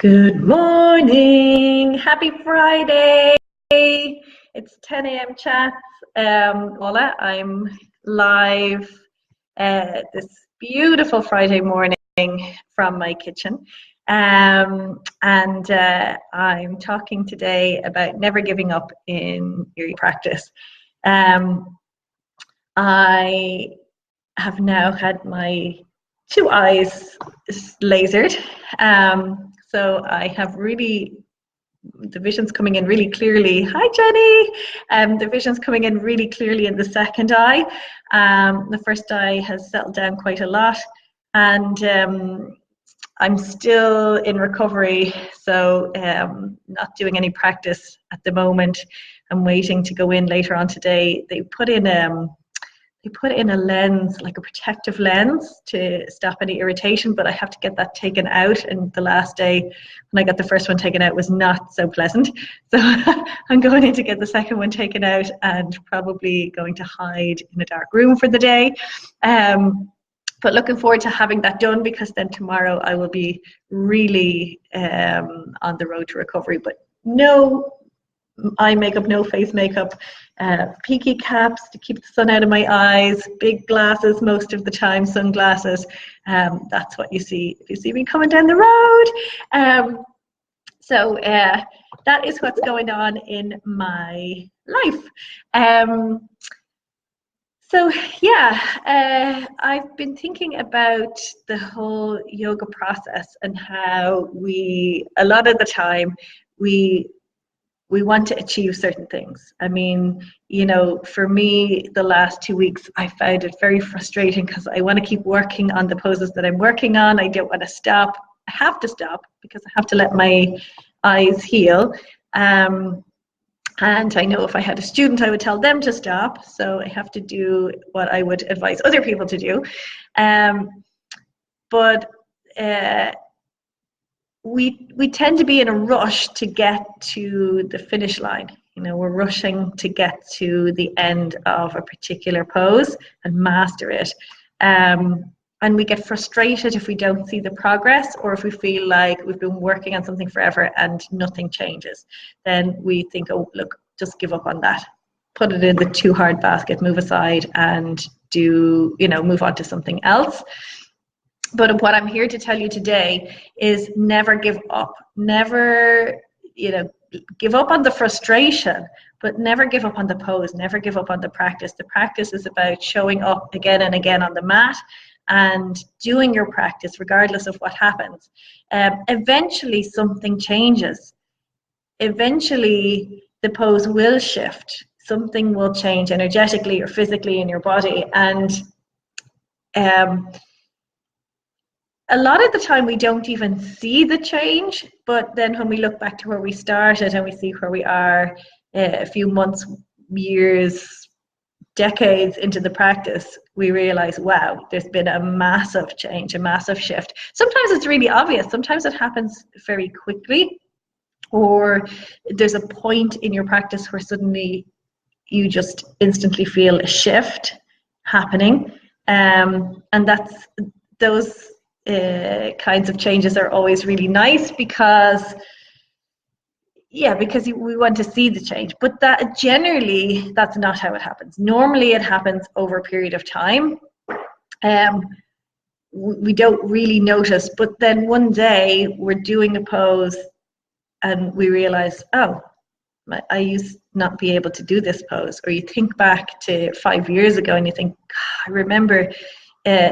Good morning. Happy Friday. It's 10 a.m. chats. Paula, I'm live this beautiful Friday morning from my kitchen. And I'm talking today about never giving up in your practice. I have now had my two eyes lasered. So I have the vision's coming in really clearly. Hi, Jenny. The vision's coming in really clearly in the second eye. The first eye has settled down quite a lot, and I'm still in recovery, so not doing any practice at the moment. I'm waiting to go in later on today. They put in a lens, like a protective lens, to stop any irritation, but I have to get that taken out. And the last day when I got the first one taken out was not so pleasant. So I'm going in to get the second one taken out and probably going to hide in a dark room for the day. But looking forward to having that done, because then tomorrow I will be really on the road to recovery. But no eye makeup, no face makeup, peaky caps to keep the sun out of my eyes, big glasses most of the time, sunglasses. That's what you see if you see me coming down the road. So that is what's going on in my life. So yeah, I've been thinking about the whole yoga process and how a lot of the time, we want to achieve certain things. I mean, for me, the last 2 weeks, I found it very frustrating because I want to keep working on the poses that I'm working on. I don't want to stop. I have to stop because I have to let my eyes heal. And I know if I had a student, I would tell them to stop. So I have to do what I would advise other people to do. But we tend to be in a rush to get to the finish line. We're rushing to get to the end of a particular pose and master it. And we get frustrated if we don't see the progress, or if we feel like we've been working on something forever and nothing changes. Then we think, oh, look, just give up on that. Put it in the too hard basket, move aside, and move on to something else. But what I'm here to tell you today is never give up. Never, give up on the frustration, but never give up on the pose, never give up on the practice. The practice is about showing up again and again on the mat and doing your practice regardless of what happens. Eventually something changes. Eventually the pose will shift. Something will change energetically or physically in your body. And a lot of the time we don't even see the change, but then when we look back to where we started and we see where we are a few months, years, decades into the practice, we realize, wow, there's been a massive change, a massive shift. Sometimes it's really obvious. Sometimes it happens very quickly, or there's a point in your practice where suddenly you just instantly feel a shift happening. And those kinds of changes are always really nice because we want to see the change. But that's not how it happens. Normally it happens over a period of time. We don't really notice, but then one day we're doing a pose and we realize, oh, I used not be able to do this pose. Or you think back to 5 years ago and you think, I remember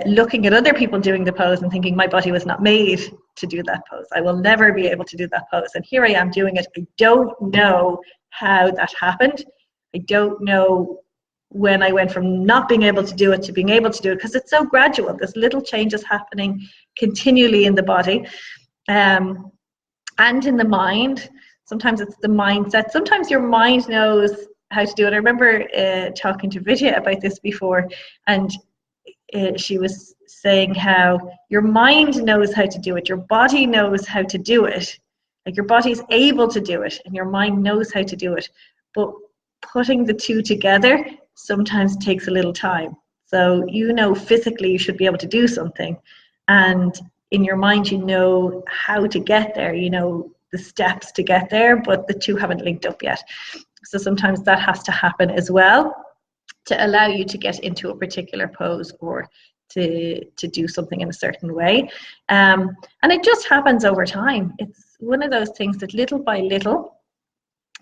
looking at other people doing the pose and thinking my body was not made to do that pose. I will never be able to do that pose. And here I am doing it. I don't know how that happened. I don't know when I went from not being able to do it to being able to do it, because it's so gradual. There's little changes happening continually in the body and in the mind. Sometimes it's the mindset. Sometimes your mind knows how to do it. I remember talking to Vidya about this before, and she was saying how your mind knows how to do it, your body knows how to do it, like your body's able to do it and your mind knows how to do it, but putting the two together sometimes takes a little time. So physically you should be able to do something, and in your mind, you know how to get there, you know the steps to get there, but the two haven't linked up yet. So sometimes that has to happen as well to allow you to get into a particular pose or to do something in a certain way. And it just happens over time. It's one of those things that little by little,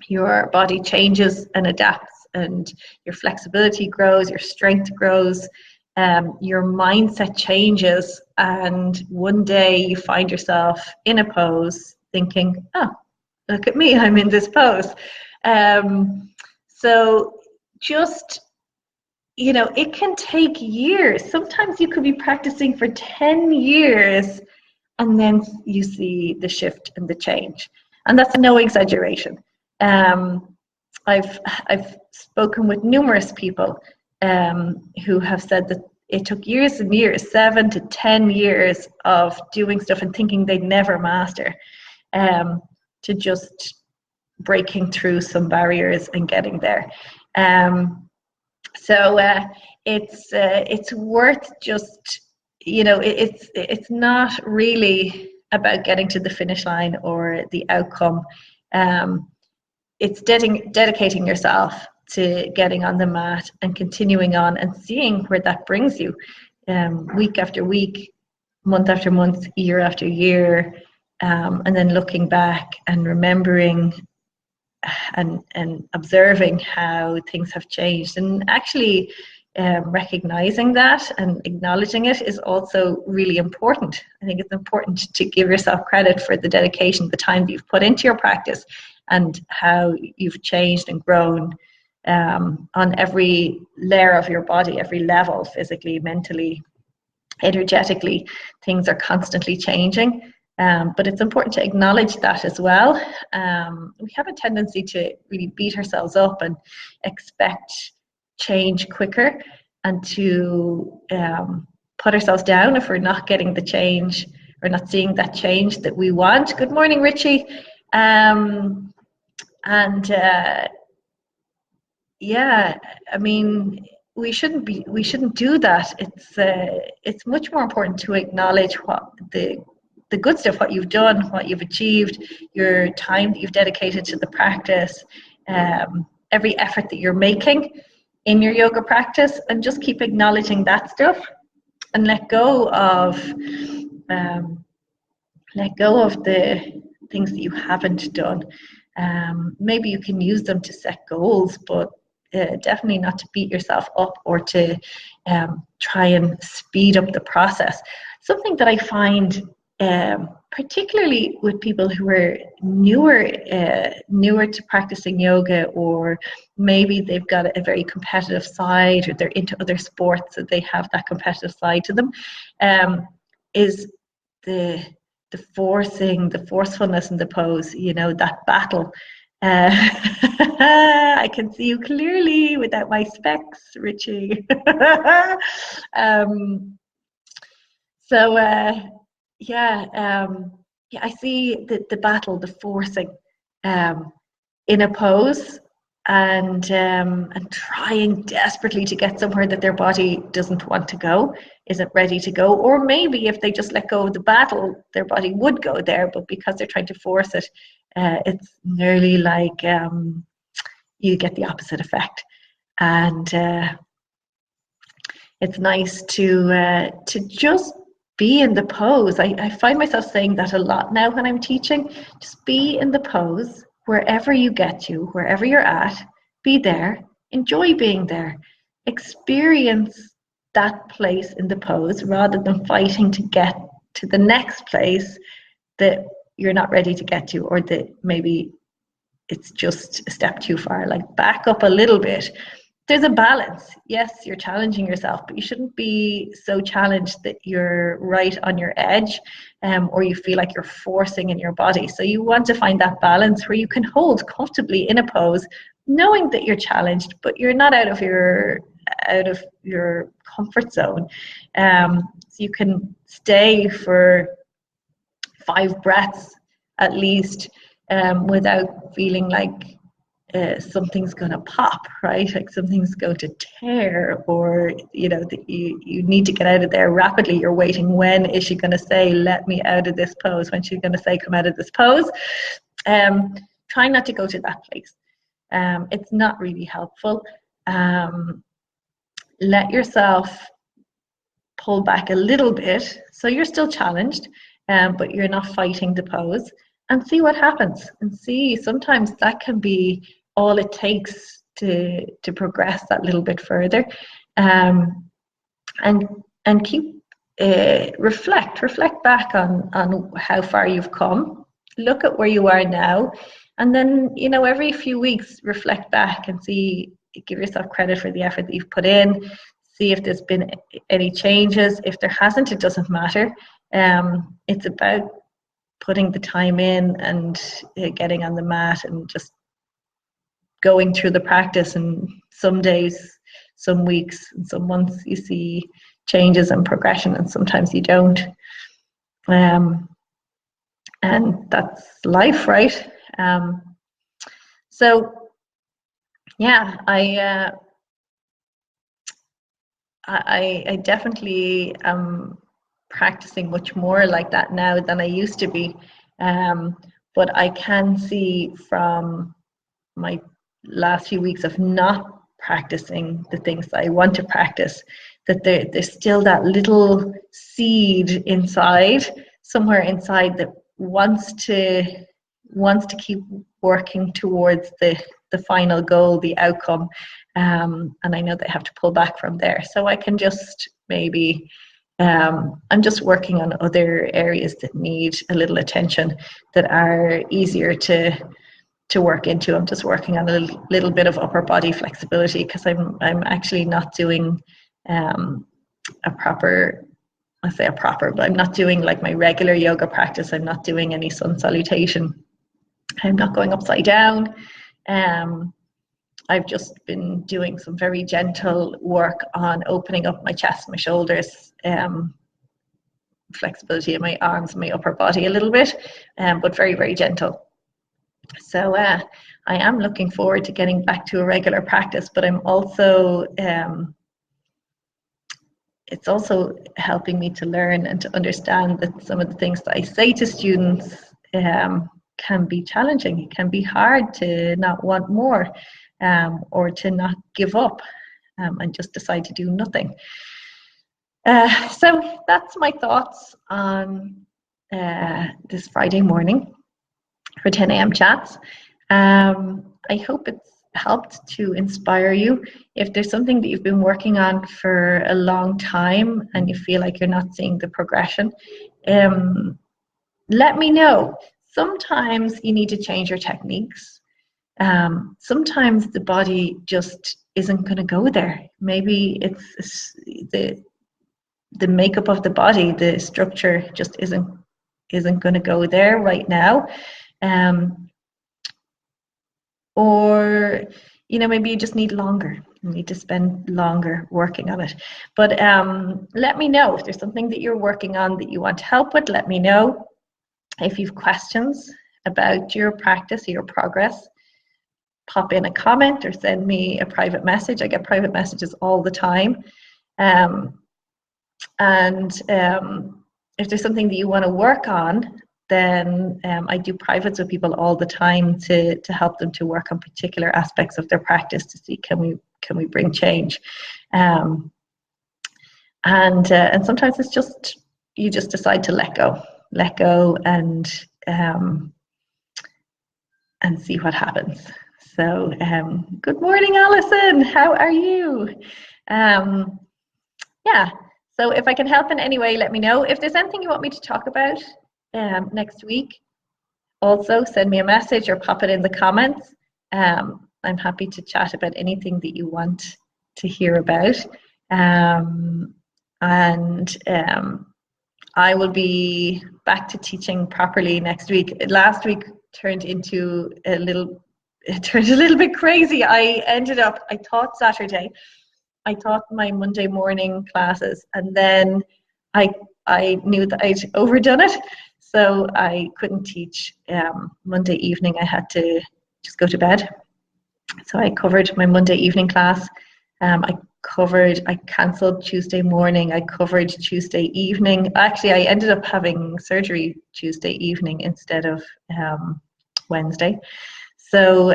your body changes and adapts, and your flexibility grows, your strength grows, your mindset changes, and one day you find yourself in a pose thinking, oh, look at me, I'm in this pose. So just, you know, it can take years. Sometimes you could be practicing for 10 years and then you see the shift and the change. And that's no exaggeration. I've spoken with numerous people who have said that it took years and years, 7 to 10 years of doing stuff and thinking they'd never master, to just breaking through some barriers and getting there. So it's worth just, you know, it's not really about getting to the finish line or the outcome. It's dedicating yourself to getting on the mat and continuing on and seeing where that brings you, week after week, month after month, year after year, and then looking back and remembering and observing how things have changed, and actually recognizing that and acknowledging it is also really important. I think it's important to give yourself credit for the dedication, the time that you've put into your practice, and how you've changed and grown on every layer of your body, every level, physically, mentally, energetically. Things are constantly changing. But it's important to acknowledge that as well. We have a tendency to really beat ourselves up and expect change quicker, and to put ourselves down if we're not getting the change or not seeing that change that we want. Good morning, Richie. Yeah, I mean, we shouldn't do that. It's much more important to acknowledge what the good stuff, what you've done, what you've achieved, your time that you've dedicated to the practice, every effort that you're making in your yoga practice, and just keep acknowledging that stuff, and let go of the things that you haven't done. Maybe you can use them to set goals, but definitely not to beat yourself up or to try and speed up the process. Something that I find, particularly with people who are newer to practicing yoga, or maybe they've got a very competitive side, or they're into other sports, so they have that competitive side to them, is the forcefulness in the pose, you know, that battle. I can see you clearly without my specs, Richie. Yeah, I see the battle, the forcing in a pose, and trying desperately to get somewhere that their body doesn't want to go, isn't ready to go, or maybe if they just let go of the battle, their body would go there, but because they're trying to force it, it's nearly like you get the opposite effect. And it's nice to just be in the pose. I find myself saying that a lot now when I'm teaching. Just be in the pose, wherever you get to, wherever you're at, be there, enjoy being there, experience that place in the pose, rather than fighting to get to the next place that you're not ready to get to, or that maybe it's just a step too far. Like, back up a little bit. There's a balance. Yes, you're challenging yourself, but you shouldn't be so challenged that you're right on your edge, or you feel like you're forcing in your body. So you want to find that balance where you can hold comfortably in a pose, knowing that you're challenged, but you're not out of your comfort zone. So you can stay for 5 breaths at least, without feeling like something's going to pop, right? Like something's going to tear, or you need to get out of there rapidly. You're waiting. When is she going to say, "Let me out of this pose"? When she's going to say, "Come out of this pose"? Try not to go to that place. It's not really helpful. Let yourself pull back a little bit, so you're still challenged, but you're not fighting the pose, and see what happens. And see, sometimes that can be all it takes to progress that little bit further, and keep reflect back on how far you've come. Look at where you are now, and then every few weeks reflect back and see, give yourself credit for the effort that you've put in. See if there's been any changes. If there hasn't, it doesn't matter. It's about putting the time in and getting on the mat and just going through the practice. And some days, some weeks, and some months you see changes and progression, and sometimes you don't. And that's life, right? So yeah, I definitely am practicing much more like that now than I used to be. But I can see from my last few weeks of not practicing the things that I want to practice, that there's still that little seed inside, somewhere inside, that wants to keep working towards the final goal, the outcome. And I know they have to pull back from there. So I can just maybe, I'm just working on other areas that need a little attention, that are easier to work into. I'm just working on a little bit of upper body flexibility, because I'm actually not doing a proper, but I'm not doing like my regular yoga practice. I'm not doing any sun salutation. I'm not going upside down. I've just been doing some very gentle work on opening up my chest, my shoulders, flexibility in my arms, my upper body a little bit, but very, very gentle. So I am looking forward to getting back to a regular practice, but I'm also, it's also helping me to learn and to understand that some of the things that I say to students can be challenging. It can be hard to not want more, or to not give up and just decide to do nothing. So that's my thoughts on this Friday morning for 10 a.m. chats. I hope it's helped to inspire you. If there's something that you've been working on for a long time and you feel like you're not seeing the progression, let me know. Sometimes you need to change your techniques. Sometimes the body just isn't going to go there. Maybe it's the makeup of the body, the structure just isn't going to go there right now. Or maybe you just need longer. You need to spend longer working on it. But let me know if there's something that you're working on that you want help with. Let me know. If you've questions about your practice or your progress, pop in a comment or send me a private message. I get private messages all the time. If there's something that you want to work on, then I do privates with people all the time to help them to work on particular aspects of their practice, to see can we bring change. And sometimes it's just, you just decide to let go and see what happens. So good morning, Alison. How are you? Yeah. So if I can help in any way, let me know. If there's anything you want me to talk about next week, also send me a message or pop it in the comments. I'm happy to chat about anything that you want to hear about. I will be back to teaching properly next week. Last week turned a little bit crazy. I taught Saturday. I taught my Monday morning classes, and then I knew that I'd overdone it, so I couldn't teach Monday evening. I had to just go to bed. So I covered my Monday evening class. I cancelled Tuesday morning. I covered Tuesday evening. Actually, I ended up having surgery Tuesday evening instead of Wednesday. So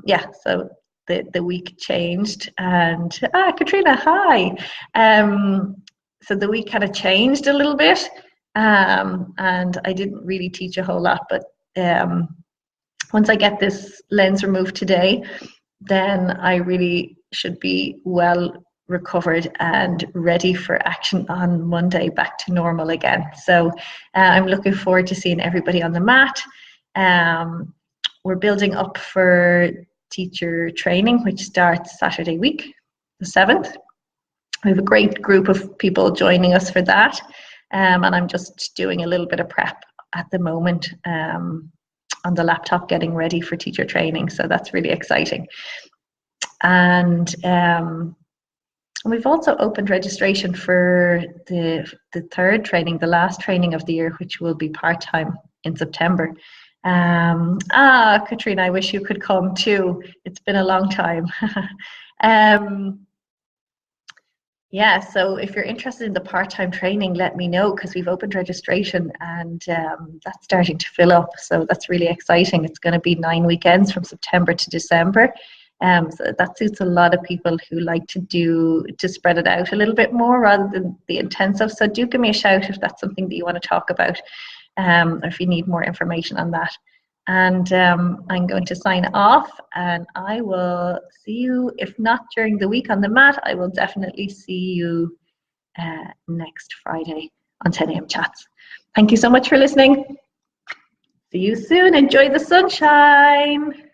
yeah, so the week changed, and Katrina, hi. So the week kind of changed a little bit, and I didn't really teach a whole lot. But once I get this lens removed today, then I really should be well recovered and ready for action on Monday, back to normal again. So I'm looking forward to seeing everybody on the mat. We're building up for teacher training, which starts Saturday week, the 7th. We have a great group of people joining us for that. And I'm just doing a little bit of prep at the moment on the laptop, getting ready for teacher training. So that's really exciting. And we've also opened registration for the third training, the last training of the year, which will be part-time in September. Katrina, I wish you could come too. It's been a long time. Yeah, so if you're interested in the part-time training, let me know, because we've opened registration, and that's starting to fill up. So that's really exciting. It's going to be 9 weekends from September to December. So that suits a lot of people who like to spread it out a little bit more rather than the intensive. So do give me a shout if that's something that you want to talk about, or if you need more information on that. And I'm going to sign off, and I will see you, if not during the week on the mat, I will definitely see you next Friday on 10 a.m. chats. Thank you so much for listening. See you soon. Enjoy the sunshine.